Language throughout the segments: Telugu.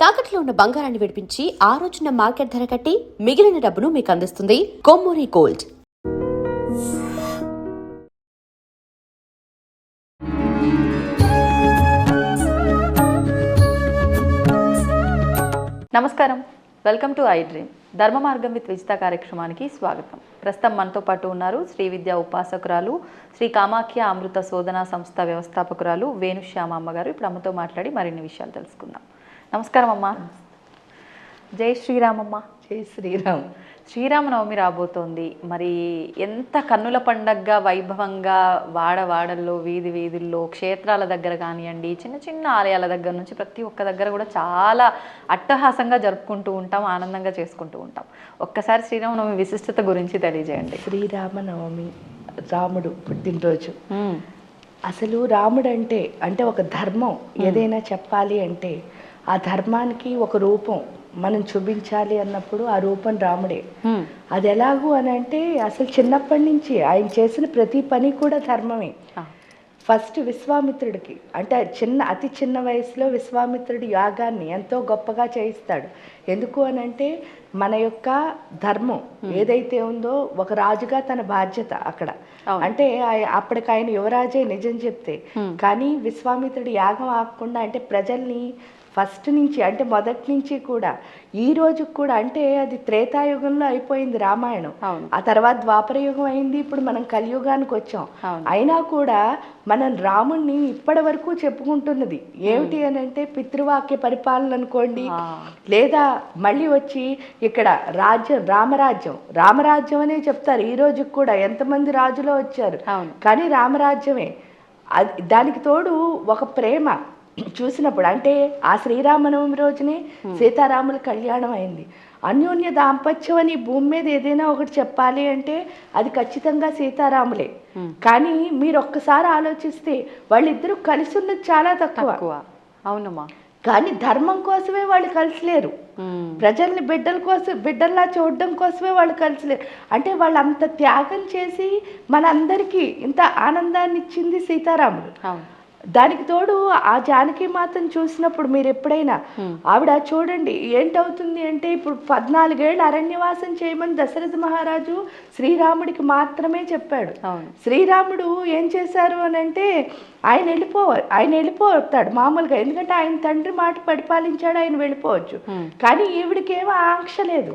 తాకట్లో ఉన్న బంగారాన్ని విడిపించి ఆ రోజున మార్కెట్ ధర కట్టి మిగిలిన డబ్బును మీకు అందిస్తుంది కొమ్మూరి గోల్డ్. నమస్కారం, వెల్కమ్ టు ఐ డ్రీమ్. ధర్మ మార్గం విత్ విజిత కార్యక్రమానికి స్వాగతం. ప్రస్తుతం మనతో పాటు ఉన్నారు శ్రీ విద్యా ఉపాసకురాలు, శ్రీ కామాఖ్య అమృత శోధన సంస్థ వ్యవస్థాపకురాలు వేణుశ్యామ అమ్మగారు. ఇప్పుడు అమ్మతో మాట్లాడి మరిన్ని విషయాలు తెలుసుకుందాం. నమస్కారం అమ్మ. జై శ్రీరామమ్మ. జై శ్రీరామ్. శ్రీరామనవమి రాబోతోంది. మరి ఎంత కన్నుల పండగగా వైభవంగా వాడవాడల్లో, వీధి వీధుల్లో, క్షేత్రాల దగ్గర కానివ్వండి, చిన్న చిన్న ఆలయాల దగ్గర నుంచి ప్రతి ఒక్క దగ్గర కూడా చాలా అట్టహాసంగా జరుపుకుంటూ ఉంటాం, ఆనందంగా చేసుకుంటూ ఉంటాం. ఒక్కసారి శ్రీరామనవమి విశిష్టత గురించి తెలియజేయండి. శ్రీరామనవమి రాముడు పుట్టినరోజు. అసలు రాముడు అంటే ఒక ధర్మం. ఏదైనా చెప్పాలి అంటే ఆ ధర్మానికి ఒక రూపం మనం చూపించాలి అన్నప్పుడు ఆ రూపం రాముడే. అది ఎలాగూ అని అంటే అసలు చిన్నప్పటి నుంచి ఆయన చేసిన ప్రతి పని కూడా ధర్మమే. ఫస్ట్ విశ్వామిత్రుడికి అంటే అతి చిన్న వయసులో విశ్వామిత్రుడి యాగాన్ని ఎంతో గొప్పగా చేయిస్తాడు. ఎందుకు అని అంటే మన యొక్క ధర్మం ఏదైతే ఉందో ఒక రాజుగా తన బాధ్యత అక్కడ. అంటే అప్పటికి ఆయన యువరాజే నిజం చెప్తే, కానీ విశ్వామిత్రుడి యాగం ఆగకుండా అంటే ప్రజల్ని ఫస్ట్ నుంచి అంటే మొదటి నుంచి కూడా ఈ రోజుకి కూడా అంటే అది త్రేతాయుగంలో అయిపోయింది రామాయణం. ఆ తర్వాత ద్వాపర యుగం అయింది, ఇప్పుడు మనం కలియుగానికి వచ్చాం. అయినా కూడా మనం రాముణ్ణి ఇప్పటి వరకు చెప్పుకుంటున్నది ఏమిటి అని అంటే పితృవాక్య పరిపాలన అనుకోండి, లేదా మళ్ళీ వచ్చి ఇక్కడ రామరాజ్యం అనే చెప్తారు. ఈ రోజుకి కూడా ఎంతమంది రాజులో వచ్చారు, కానీ రామరాజ్యమే. దానికి తోడు ఒక ప్రేమ చూసినప్పుడు అంటే ఆ శ్రీరామనవమి రోజునే సీతారాముల కళ్యాణం అయింది. అన్యోన్య దాంపత్యం అని భూమి మీద ఏదైనా ఒకటి చెప్పాలి అంటే అది ఖచ్చితంగా సీతారాములే. కానీ మీరు ఒక్కసారి ఆలోచిస్తే వాళ్ళిద్దరూ కలిసి ఉన్నది చాలా తక్కువ. అవునమ్మా. కానీ ధర్మం కోసమే వాళ్ళు కలిసిలేరు, ప్రజల్ని బిడ్డల్లా చూడడం కోసమే వాళ్ళు కలిసిలేరు. అంటే వాళ్ళు అంత త్యాగం చేసి మనందరికీ ఇంత ఆనందాన్ని ఇచ్చింది సీతారాములు. దానికి తోడు ఆ జానకి మాతను చూసినప్పుడు మీరు ఎప్పుడైనా ఆవిడ చూడండి ఏంటవుతుంది అంటే ఇప్పుడు 14 ఏళ్ళు అరణ్యవాసం చేయమని దశరథ మహారాజు శ్రీరాముడికి మాత్రమే చెప్పాడు. శ్రీరాముడు ఏం చేశారు అని అంటే ఆయన వెళ్ళిపోతాడు మామూలుగా, ఎందుకంటే ఆయన తండ్రి మాట పరిపాలించాడు, ఆయన వెళ్ళిపోవచ్చు. కానీ ఈవిడికేమో ఆంక్ష లేదు.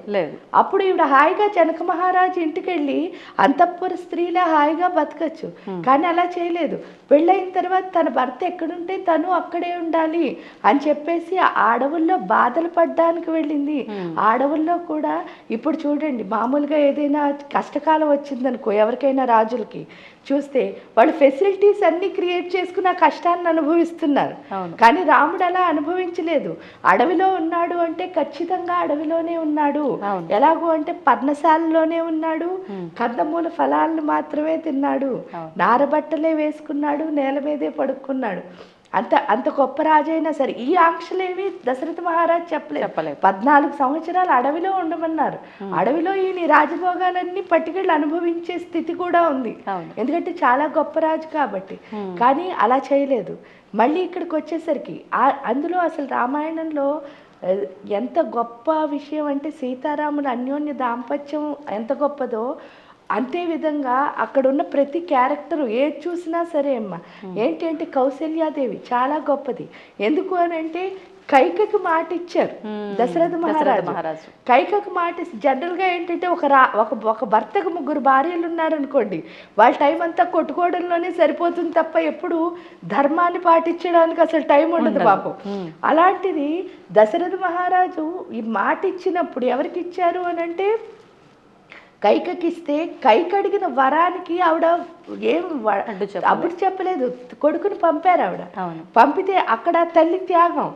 అప్పుడు ఈవిడ హాయిగా జనక మహారాజు ఇంటికి వెళ్ళి అంతఃపుర స్త్రీలా హాయిగా బతకచ్చు. కానీ అలా చేయలేదు. పెళ్ళైన తర్వాత తన భర్త ఎక్కడుంటే తను అక్కడే ఉండాలి అని చెప్పేసి ఆ అడవుల్లో బాధలు పడ్డానికి వెళ్ళింది. ఆ అడవుల్లో కూడా ఇప్పుడు చూడండి మామూలుగా ఏదైనా కష్టకాలం వచ్చిందనుకో ఎవరికైనా రాజులకి చూస్తే వాళ్ళు ఫెసిలిటీస్ అన్ని క్రియేట్ చేసుకుని ఆ కష్టాన్ని అనుభవిస్తున్నారు. కానీ రాముడు అలా అనుభవించలేదు. అడవిలో ఉన్నాడు అంటే ఖచ్చితంగా అడవిలోనే ఉన్నాడు. ఎలాగో అంటే పర్ణశాలలోనే ఉన్నాడు, కందమూల ఫలాలను మాత్రమే తిన్నాడు, నారబట్టలే వేసుకున్నాడు, నేల మీదే పడుకున్నాడు. అంత గొప్ప రాజైనా సరే ఈ ఆంక్షలేవి దశరథ మహారాజు చెప్పలేదు. 14 సంవత్సరాలు అడవిలో ఉండమన్నారు. అడవిలో ఈయన రాజభోగాలన్నీ పట్టుకెళ్ళి అనుభవించే స్థితి కూడా ఉంది, ఎందుకంటే చాలా గొప్ప రాజు కాబట్టి. కానీ అలా చేయలేదు. మళ్ళీ ఇక్కడికి వచ్చేసరికి అందులో అసలు రామాయణంలో ఎంత గొప్ప విషయం అంటే సీతారాముల అన్యోన్య దాంపత్యం ఎంత గొప్పదో అంతే విధంగా అక్కడ ఉన్న ప్రతి క్యారెక్టరు ఏది చూసినా సరే అమ్మ ఏంటంటే కౌశల్యాదేవి చాలా గొప్పది. ఎందుకు అని అంటే కైకకి మాట ఇచ్చారు దశరథ మహారాజు. కైకకి మాట జనరల్గా ఏంటంటే ఒక భర్తకు 3 భార్యలు ఉన్నారనుకోండి, వాళ్ళ టైం అంతా కొట్టుకోవడంలోనే సరిపోతుంది తప్ప ఎప్పుడు ధర్మాన్ని పాటించడానికి అసలు టైం ఉండదు పాపం. అలాంటిది దశరథ మహారాజు ఈ మాట ఇచ్చినప్పుడు ఎవరికి ఇచ్చారు అని అంటే కైకకిస్తే కైక అడిగిన వరానికి ఆవిడ ఏం అప్పుడు చెప్పలేదు, కొడుకుని పంపారు. ఆవిడ పంపితే అక్కడ తల్లి త్యాగం,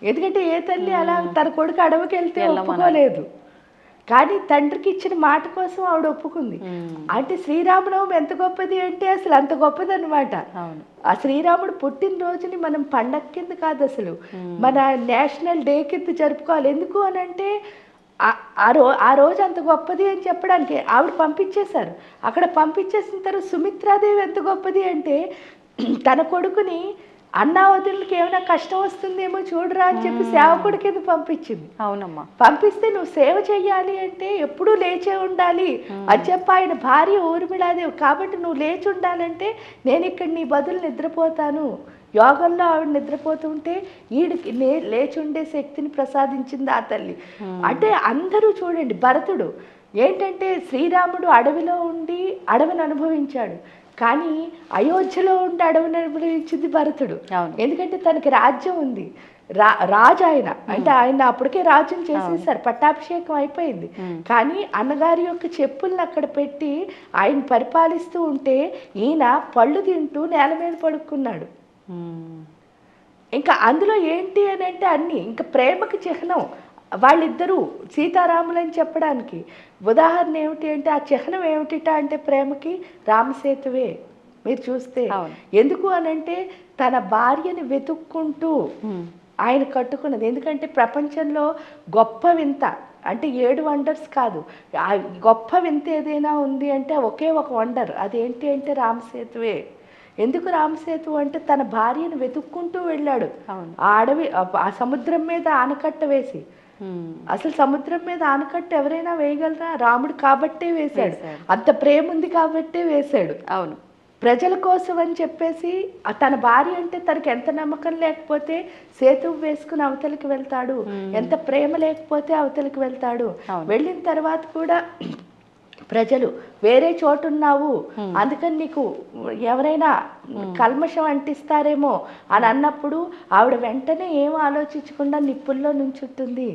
ఎందుకంటే ఏ తల్లి అలా తన కొడుకు అడవికి వెళ్తే ఒప్పుకోలేదు. కానీ తండ్రికి ఇచ్చిన మాట కోసం ఆవిడ ఒప్పుకుంది. అంటే శ్రీరామనవమి ఎంత గొప్పది అంటే అసలు అంత గొప్పది అనమాట. ఆ శ్రీరాముడు పుట్టినరోజుని మనం పండగ కింద కాదు, అసలు మన నేషనల్ డే కింద జరుపుకోవాలి. ఎందుకు అని అంటే ఆ రోజు అంత గొప్పది అని చెప్పడానికి ఆవిడ పంపించేశారు. అక్కడ పంపించేసిన తర్వాత సుమిత్రాదేవి ఎంత గొప్పది అంటే తన కొడుకుని అన్నా వదినకి ఏమైనా కష్టం వస్తుందేమో చూడరా అని చెప్పి సేవకుడి కింద పంపించింది. అవునమ్మా. పంపిస్తే నువ్వు సేవ చెయ్యాలి అంటే ఎప్పుడూ లేచే ఉండాలి అని చెప్పి ఆయన భార్య ఊర్మిళాదేవి, కాబట్టి నువ్వు లేచి ఉండాలంటే నేను ఇక్కడ నీ బదులు నిద్రపోతాను. యోగంలో ఆవిడ నిద్రపోతుంటే ఈడికి లేచి ఉండే శక్తిని ప్రసాదించింది ఆ తల్లి. అంటే అందరూ చూడండి, భరతుడు ఏంటంటే శ్రీరాముడు అడవిలో ఉండి అడవిని అనుభవించాడు, కానీ అయోధ్యలో ఉండి అడవిని అనుభవించింది భరతుడు. ఎందుకంటే తనకి రాజ్యం ఉంది, రాజు ఆయన, అంటే ఆయన అప్పటికే రాజ్యం చేసేసారు, పట్టాభిషేకం అయిపోయింది. కానీ అన్నగారి యొక్క చెప్పుల్ని అక్కడ పెట్టి ఆయన పరిపాలిస్తూ ఉంటే ఈయన పళ్ళు తింటూ నేల మీద పడుకున్నాడు. ఇంకా అందులో ఏంటి అని అంటే అన్నీ ఇంకా ప్రేమకి చిహ్నం వాళ్ళిద్దరూ సీతారాములని చెప్పడానికి. ఉదాహరణ ఏమిటి అంటే ఆ చిహ్నం ఏమిటిట అంటే ప్రేమకి రామసేతువే. మీరు చూస్తే ఎందుకు అనంటే తన భార్యని వెతుక్కుంటూ ఆయన కట్టుకున్నది. ఎందుకంటే ప్రపంచంలో గొప్ప వింత అంటే 7 వండర్స్ కాదు, గొప్ప వింత ఏదైనా ఉంది అంటే ఒకే ఒక వండర్, అదేంటి అంటే రామసేతువే. ఎందుకు రామసేతు అంటే తన భార్యను వెతుక్కుంటూ వెళ్ళాడు ఆ అడవి, ఆ సముద్రం మీద ఆనకట్ట వేసి. అసలు సముద్రం మీద ఆనకట్ట ఎవరైనా వేయగలరా? రాముడు కాబట్టే వేశాడు, అంత ప్రేమ ఉంది కాబట్టే వేశాడు. అవును, ప్రజల కోసం అని చెప్పేసి తన భార్య అంటే తనకి ఎంత నమ్మకం లేకపోతే సేతువు వేసుకుని అవతలికి వెళ్తాడు, ఎంత ప్రేమ లేకపోతే అవతలికి వెళ్తాడు. వెళ్ళిన తర్వాత కూడా ప్రజలు వేరే చోటున్నావు అందుకని నీకు ఎవరైనా కల్మషం అంటిస్తారేమో అని అన్నప్పుడు ఆవిడ వెంటనే ఏం ఆలోచించకుండా నిప్పుల్లో నుంచుంటుంది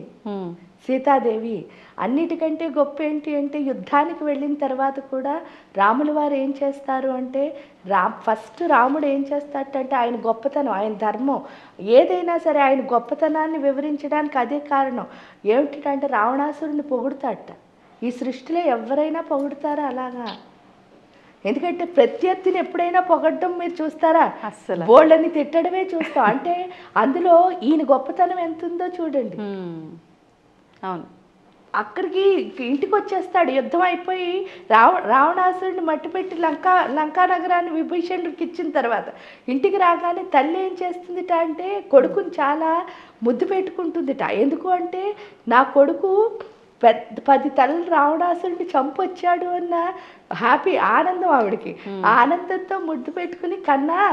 సీతాదేవి. అన్నిటికంటే గొప్ప ఏంటి అంటే యుద్ధానికి వెళ్ళిన తర్వాత కూడా రాముల వారు ఏం చేస్తారు అంటే ఫస్ట్ రాముడు ఏం చేస్తాడంటే ఆయన గొప్పతనం, ఆయన ధర్మం ఏదైనా సరే ఆయన గొప్పతనాన్ని వివరించడానికి అదే కారణం. ఏమిటంటే రావణాసురుని పొగుడుతాడట. ఈ సృష్టిలో ఎవరైనా పొగుడుతారా అలాగా? ఎందుకంటే ప్రత్యర్థిని ఎప్పుడైనా పొగడ్డం మీరు చూస్తారా? అస్సలు బోళ్ళని తిట్టడమే చూస్తాం. అంటే అందులో ఈయన గొప్పతనం ఎంత ఉందో చూడండి. అవును, అక్కడికి ఇంటికి వచ్చేస్తాడు, యుద్ధం అయిపోయి రావణాసురుడిని మట్టిపెట్టి లంకా నగరాన్ని విభీషణుడికి ఇచ్చిన తర్వాత ఇంటికి రాగానే తల్లి ఏం చేస్తుందిట అంటే కొడుకుని చాలా ముద్దు పెట్టుకుంటుందిట. ఎందుకు అంటే నా కొడుకు 10 తలలు రావణాసురుడిని చంపొచ్చాడు అన్న హ్యాపీ ఆనందం ఆవిడకి. ఆ ఆనందంతో ముద్దు పెట్టుకుని కన్నా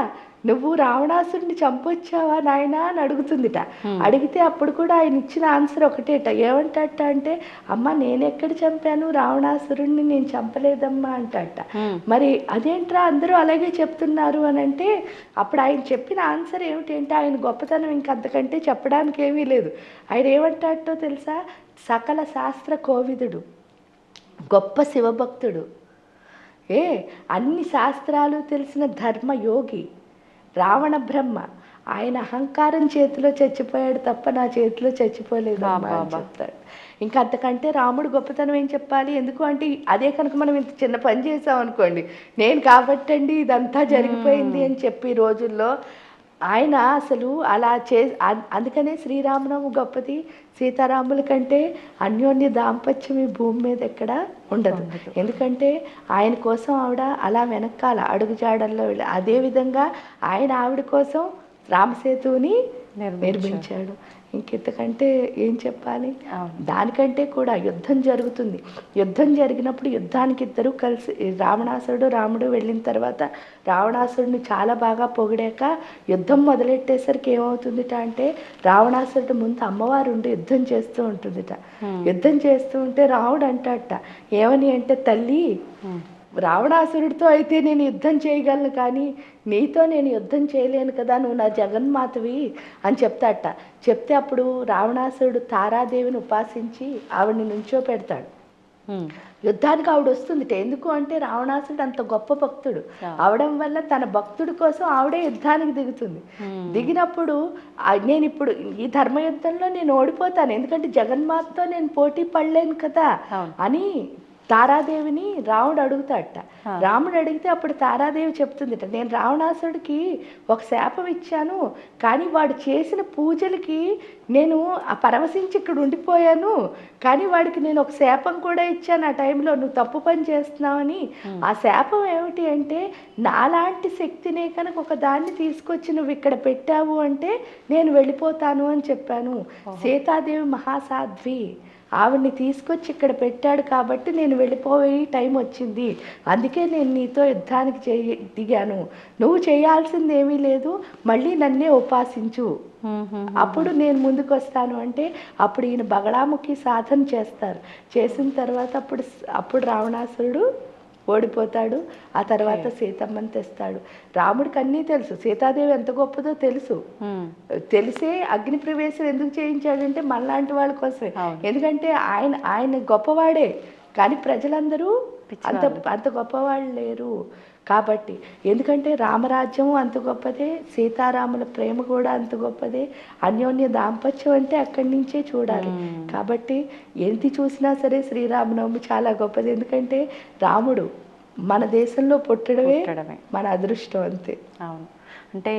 నువ్వు రావణాసురుడిని చంపొచ్చావా నాయనా అని అడుగుతుందిట. అడిగితే అప్పుడు కూడా ఆయన ఇచ్చిన ఆన్సర్ ఒకటేట. ఏమంటట అంటే అమ్మ నేనెక్కడ చంపాను రావణాసురుడిని, నేను చంపలేదమ్మా అంటట. మరి అదేంట్రా అందరూ అలాగే చెప్తున్నారు అని అంటే అప్పుడు ఆయన చెప్పిన ఆన్సర్ ఏమిటి అంటే ఆయన గొప్పతనం ఇంకంతకంటే చెప్పడానికి ఏమీ లేదు. ఆయన ఏమంటాడో తెలుసా? సకల శాస్త్ర కోవిదుడు, గొప్ప శివభక్తుడు, అన్ని శాస్త్రాలు తెలిసిన ధర్మయోగి, రావణ బ్రహ్మ. ఆయన అహంకారం చేతిలో చచ్చిపోయాడు తప్ప నా చేతిలో చచ్చిపోలేదు అని చెప్తాడు. ఇంకా అంతకంటే రాముడు గొప్పతనం ఏం చెప్పాలి? ఎందుకు అంటే అదే కనుక మనం ఇంత చిన్న పని చేసాం అనుకోండి, నేను కాబట్టండి ఇదంతా జరిగిపోయింది అని చెప్పి రోజుల్లో ఆయన అసలు అలా అందుకనే శ్రీరామనవమి గొప్పది. సీతారాముల కంటే అన్యోన్య దాంపత్యం ఈ భూమి మీద ఎక్కడ ఉండదు. ఎందుకంటే ఆయన కోసం ఆవిడ అలా వెనకాల అడుగుజాడల్లో వెళ్ళి, అదేవిధంగా ఆయన ఆవిడ కోసం రామసేతువుని నిర్మించాడు. ఇంకెంతకంటే ఏం చెప్పాలి? దానికంటే కూడా యుద్ధం జరుగుతుంది. యుద్ధం జరిగినప్పుడు యుద్ధానికి ఇద్దరు కలిసి రావణాసురుడు రాముడు వెళ్ళిన తర్వాత రావణాసురుడిని చాలా బాగా పొగిడాక యుద్ధం మొదలెట్టేసరికి ఏమవుతుందిట అంటే రావణాసురుడు ముందు అమ్మవారు ఉండి యుద్ధం చేస్తూ ఉంటుందిట. యుద్ధం చేస్తూ ఉంటే రాముడు అంటాడట ఏమని అంటే తల్లి రావణాసురుడితో అయితే నేను యుద్ధం చేయగలను కానీ నీతో నేను యుద్ధం చేయలేను కదా, నువ్వు నా జగన్మాతవి అని చెప్తాడట. చెప్తే అప్పుడు రావణాసురుడు తారాదేవిని ఉపాసించి ఆవిడ్ని నుంచో పెడతాడు. యుద్ధానికి ఆవిడ వస్తుందిట. ఎందుకు అంటే రావణాసురుడు అంత గొప్ప భక్తుడు అవడం వల్ల తన భక్తుడి కోసం ఆవిడే యుద్ధానికి దిగుతుంది. దిగినప్పుడు నేను ఇప్పుడు ఈ ధర్మయుద్ధంలో నేను ఓడిపోతాను, ఎందుకంటే జగన్మాతతో నేను పోటీ పడలేను కదా అని తారాదేవిని రాముడు అడుగుతాడట. రాముడు అడిగితే అప్పుడు తారాదేవి చెప్తుందిట, నేను రావణాసుడికి ఒక శాపం ఇచ్చాను, కానీ వాడు చేసిన పూజలకి నేను పరవశించి ఇక్కడ ఉండిపోయాను, కానీ వాడికి నేను ఒక శాపం కూడా ఇచ్చాను ఆ టైంలో, నువ్వు తప్పు పని చేస్తున్నావని. ఆ శాపం ఏమిటి అంటే, నాలాంటి శక్తినే కనుక ఒక దాన్ని తీసుకొచ్చి నువ్వు ఇక్కడ పెట్టావు అంటే నేను వెళ్ళిపోతాను అని చెప్పాను. సీతాదేవి మహాసాధ్వి, ఆవిడ్ని తీసుకొచ్చి ఇక్కడ పెట్టాడు కాబట్టి నేను వెళ్ళిపోయే టైం వచ్చింది, అందుకే నేను నీతో యుద్ధానికి దిగాను, నువ్వు చేయాల్సింది ఏమీ లేదు, మళ్ళీ నన్నే ఉపాసించు, అప్పుడు నేను ముందుకు వస్తాను అంటే అప్పుడు ఈయన బగళాముఖి సాధన చేస్తారు. చేసిన తర్వాత అప్పుడు రావణాసురుడు ఓడిపోతాడు. ఆ తర్వాత సీతమ్మని తెస్తాడు. రాముడికి అన్నీ తెలుసు, సీతాదేవి ఎంత గొప్పదో తెలుసు, తెలిసే అగ్ని ప్రవేశం ఎందుకు చేయించాడంటే మనలాంటి వాళ్ళ కోసమే. ఎందుకంటే ఆయన గొప్పవాడే, కానీ ప్రజలందరూ అంత గొప్పవాళ్ళు లేరు కాబట్టి. ఎందుకంటే రామరాజ్యం అంత గొప్పదే, సీతారాముల ప్రేమ కూడా అంత గొప్పదే, అన్యోన్య దాంపత్యం అంటే అక్కడి నుంచే చూడాలి. కాబట్టి ఏంటి చూసినా సరే శ్రీరామనవమి చాలా గొప్పది. ఎందుకంటే రాముడు మన దేశంలో పుట్టడమే మన అదృష్టం అంతే. అవును, అంటే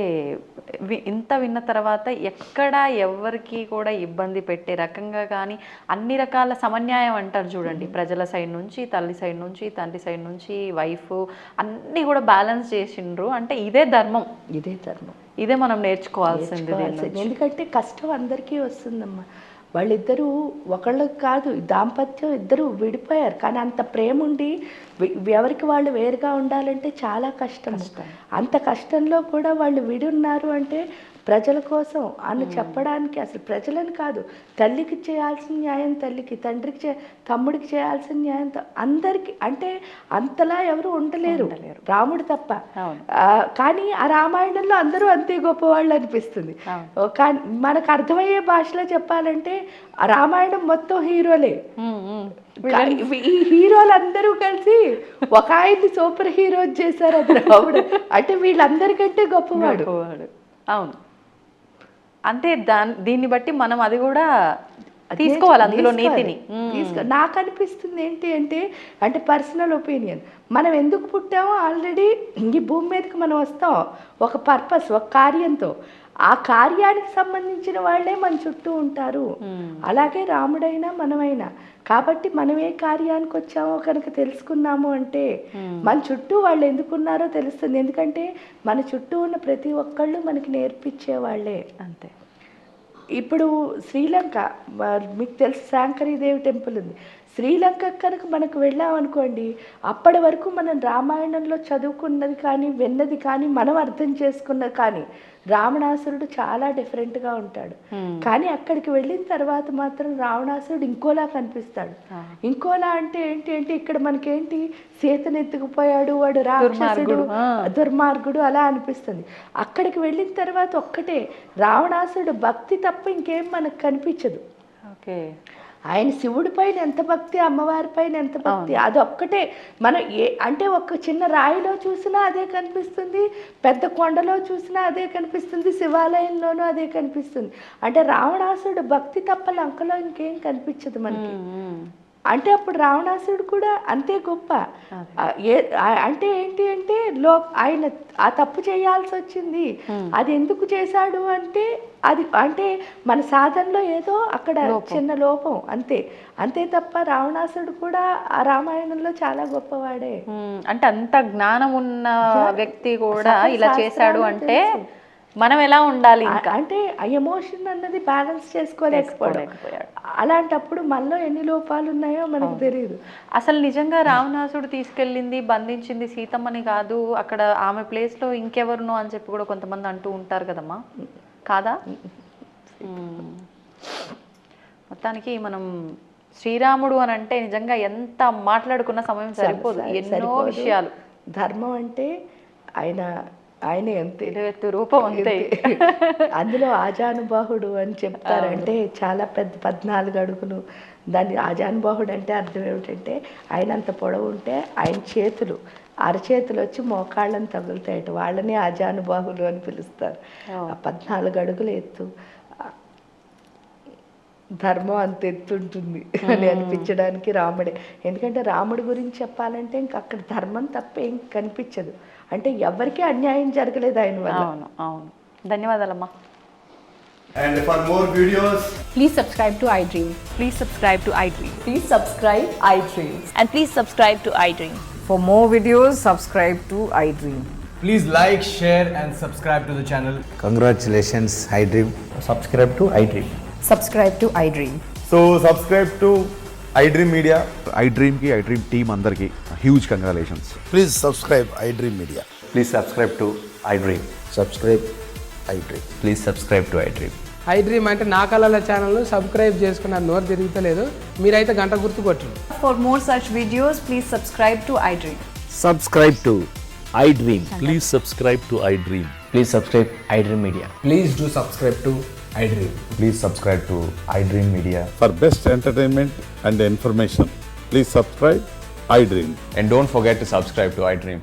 ఇంత విన్న తర్వాత ఎక్కడ ఎవరికి కూడా ఇబ్బంది పెట్టే రకంగా కానీ అన్ని రకాల సమన్యాయం అంటారు చూడండి, ప్రజల సైడ్ నుంచి, తల్లి సైడ్ నుంచి, తండ్రి సైడ్ నుంచి, వైఫ్ అన్నీ కూడా బ్యాలెన్స్ చేసిండ్రు. అంటే ఇదే ధర్మం, ఇదే మనం నేర్చుకోవాల్సింది. ఎందుకంటే కష్టం అందరికీ వస్తుందమ్మా. వాళ్ళిద్దరూ ఒకళ్ళకి కాదు, దాంపత్యం ఇద్దరు విడిపోయారు, కానీ అంత ప్రేమ ఉండి ఎవరికి వాళ్ళు వేరుగా ఉండాలంటే చాలా కష్టం. అంత కష్టంలో కూడా వాళ్ళు విడి ఉన్నారు అంటే ప్రజల కోసం అని చెప్పడానికి, అసలు ప్రజలని కాదు, తల్లికి చేయాల్సిన న్యాయం తల్లికి, తండ్రికి తమ్ముడికి చేయాల్సిన న్యాయం అందరికి, అంటే అంతలా ఎవరు ఉండలేరు రాముడు తప్ప. కానీ ఆ రామాయణంలో అందరూ అంతే గొప్పవాళ్ళు అనిపిస్తుంది. కానీ మనకు అర్థమయ్యే భాషలో చెప్పాలంటే ఆ రామాయణం మొత్తం హీరోలే. ఈ హీరోలు అందరూ కలిసి ఒక ఆయన్ని సూపర్ హీరో చేశారు, అది రాముడు. అంటే వీళ్ళందరికంటే గొప్పవాడు. అవును, అంటే దీన్ని బట్టి మనం అది కూడా తీసుకోవాలి, అందులో నీతిని. నాకు అనిపిస్తుంది ఏంటి అంటే పర్సనల్ ఒపీనియన్, మనం ఎందుకు పుట్టామో ఆల్రెడీ ఈ భూమి మీదకి మనం వస్తాం ఒక పర్పస్, ఒక కార్యంతో. ఆ కార్యానికి సంబంధించిన వాళ్ళే మన చుట్టూ ఉంటారు. అలాగే రాముడైనా మనమైనా. కాబట్టి మనం ఏ కార్యానికి వచ్చామో కనుక తెలుసుకున్నాము అంటే మన చుట్టూ వాళ్ళు ఎందుకున్నారో తెలుస్తుంది. ఎందుకంటే మన చుట్టూ ఉన్న ప్రతి ఒక్కళ్ళు మనకి నేర్పించే వాళ్ళే. అంతే. ఇప్పుడు శ్రీలంక మీకు తెలుసు, శాంకరీదేవి టెంపుల్ ఉంది. శ్రీలంక కనుక మనకు వెళ్ళామనుకోండి, అప్పటి వరకు మనం రామాయణంలో చదువుకున్నది కానీ విన్నది కానీ మనం అర్థం చేసుకున్నది కానీ రావణాసురుడు చాలా డిఫరెంట్గా ఉంటాడు. కానీ అక్కడికి వెళ్ళిన తర్వాత మాత్రం రావణాసురుడు ఇంకోలా కనిపిస్తాడు. ఇంకోలా అంటే ఏంటి అంటే ఇక్కడ మనకేంటి, సీతను ఎత్తుకుపోయాడు, వాడు రాక్షసుడు, దుర్మార్గుడు అలా అనిపిస్తుంది. అక్కడికి వెళ్ళిన తర్వాత ఒక్కటే, రావణాసురుడు భక్తి తప్ప ఇంకేం మనకు కనిపించదు. ఓకే, ఆయన శివుడి పైన ఎంత భక్తి, అమ్మవారి పైన ఎంత భక్తి, అదొక్కటే. మనం అంటే ఒక చిన్న రాయిలో చూసినా అదే కనిపిస్తుంది, పెద్ద కొండలో చూసినా అదే కనిపిస్తుంది, శివాలయంలోనూ అదే కనిపిస్తుంది. అంటే రావణాసురుడు భక్తి తప్ప లంకలో ఇంకేం కనిపించదు మనకి. అంటే అప్పుడు రావణాసురుడు కూడా అంతే గొప్ప. అంటే ఏంటి అంటే ఆయన ఆ తప్పు చేయాల్సి వచ్చింది. అది ఎందుకు చేశాడు అంటే అది అంటే మన సాధనలో ఏదో అక్కడ చిన్న లోపం, అంతే తప్ప రావణాసురుడు కూడా ఆ రామాయణంలో చాలా గొప్పవాడే. అంటే అంత జ్ఞానం ఉన్న వ్యక్తి కూడా ఇలా చేశాడు అంటే మనం ఎలా ఉండాలి, అంటే ఆ ఎమోషన్ అన్నది బ్యాలెన్స్ చేసుకోలేకపోయాడు. అలాంటప్పుడు మనలో ఎన్ని లోపాలు ఉన్నాయో మనకు తెలియదు. అసలు నిజంగా రావణాసుడు తీసుకెళ్ళింది, బంధించింది సీతమ్మని కాదు, అక్కడ ఆమె ప్లేస్లో ఇంకెవరునో అని చెప్పి కూడా కొంతమంది అంటూ ఉంటారు కదమ్మా, కాదా? మొత్తానికి మనం శ్రీరాముడు అని అంటే నిజంగా ఎంత మాట్లాడుకున్న సమయం సరిపోదు, ఎన్నో విషయాలు. ధర్మం అంటే ఆయనే అంతే, రూపం అంతే. అందులో ఆజానుబాహుడు అని చెప్తారంటే చాలా పెద్ద 14 అడుగులు. దాన్ని ఆజానుబాహుడు అంటే అర్థం ఏమిటంటే ఆయన అంత పొడవు ఉంటే ఆయన చేతులు అరచేతులు వచ్చి మోకాళ్ళని తగులుతాయట, వాళ్ళని ఆజానుబాహులు అని పిలుస్తారు. 14 అడుగులు ఎత్తు. ధర్మం అంత ఎత్తుంటుంది అని అనిపించడానికి రాముడే. ఎందుకంటే రాముడి గురించి చెప్పాలంటే ఇంక అక్కడ ధర్మం తప్ప ఏం కనిపించదు. అంటే ఎవరికీ అన్యాయం జరగలేదు ఆయన వల్ల. అవును అవును. ధన్యవాదాలమ్మా. And for more videos, Please subscribe to iDream. Please subscribe to iDream. Please subscribe iDream. And please subscribe to iDream. For more videos, subscribe to iDream. please like, share and subscribe to the channel. Congratulations, iDream. Subscribe to iDream. Subscribe to iDream. So subscribe to iDream Media. iDream ki iDream team అందరికి huge congratulations. Please subscribe iDream Media. Please subscribe to iDream. Subscribe iDream. Please subscribe to iDream. iDream అంటే నా కళల ఛానల్ సబ్స్క్రైబ్ చేసుకున్నారు, నోరు తిరుగుతలేదు, మీరైతే గంట గుర్తు కొట్టండి. For more such videos, please subscribe to iDream. Subscribe to iDream. Please subscribe to iDream. Please subscribe iDream Media. Please do subscribe to iDream. Please subscribe to iDream Media. For best entertainment and information, please subscribe iDream. And don't forget to subscribe to iDream.